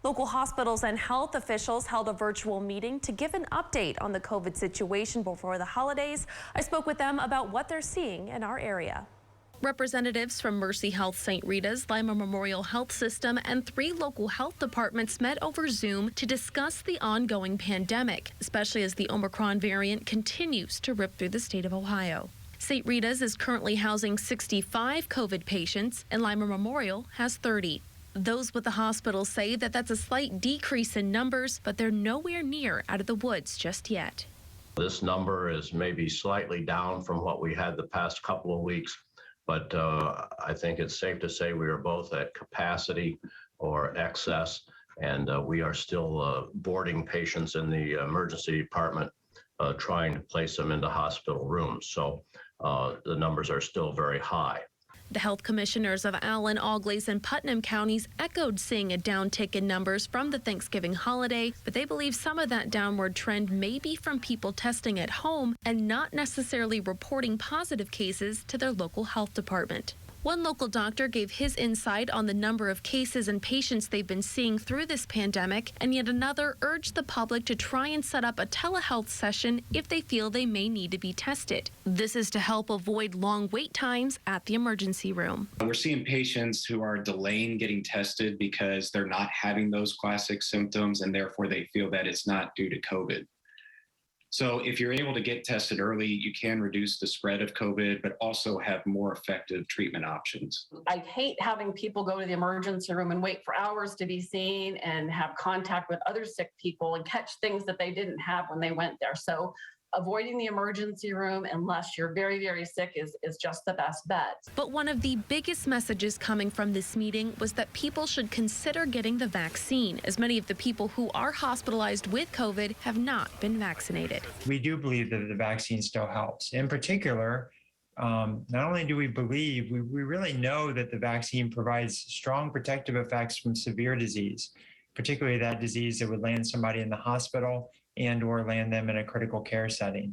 Local hospitals and health officials held a virtual meeting to give an update on the COVID situation before the holidays. I spoke with them about what they're seeing in our area. Representatives from Mercy Health St. Rita's, Lima Memorial Health System, and 3 local health departments met over Zoom to discuss the ongoing pandemic, especially as the Omicron variant continues to rip through the state of Ohio. St. Rita's is currently housing 65 COVID patients, and Lima Memorial has 30. Those with the hospital say that that's a slight decrease in numbers, but they're nowhere near out of the woods just yet. This number is maybe slightly down from what we had the past couple of weeks, but I think it's safe to say we are both at capacity or excess, and we are still boarding patients in the emergency department, trying to place them into hospital rooms. So the numbers are still very high. The health commissioners of Allen, Auglaize, and Putnam counties echoed seeing a downtick in numbers from the Thanksgiving holiday, but they believe some of that downward trend may be from people testing at home and not necessarily reporting positive cases to their local health department. One local doctor gave his insight on the number of cases and patients they've been seeing through this pandemic, and yet another urged the public to try and set up a telehealth session if they feel they may need to be tested. This is to help avoid long wait times at the emergency room. We're seeing patients who are delaying getting tested because they're not having those classic symptoms, and therefore they feel that it's not due to COVID. So if you're able to get tested early, you can reduce the spread of COVID, but also have more effective treatment options. I hate having people go to the emergency room and wait for hours to be seen and have contact with other sick people and catch things that they didn't have when they went there. So avoiding the emergency room unless you're very, very sick is just the best bet. But one of the biggest messages coming from this meeting was that people should consider getting the vaccine, as many of the people who are hospitalized with COVID have not been vaccinated. We do believe that the vaccine still helps. In particular, not only do we believe, we really know that the vaccine provides strong protective effects from severe disease, particularly that disease that would land somebody in the hospital and or land them in a critical care setting.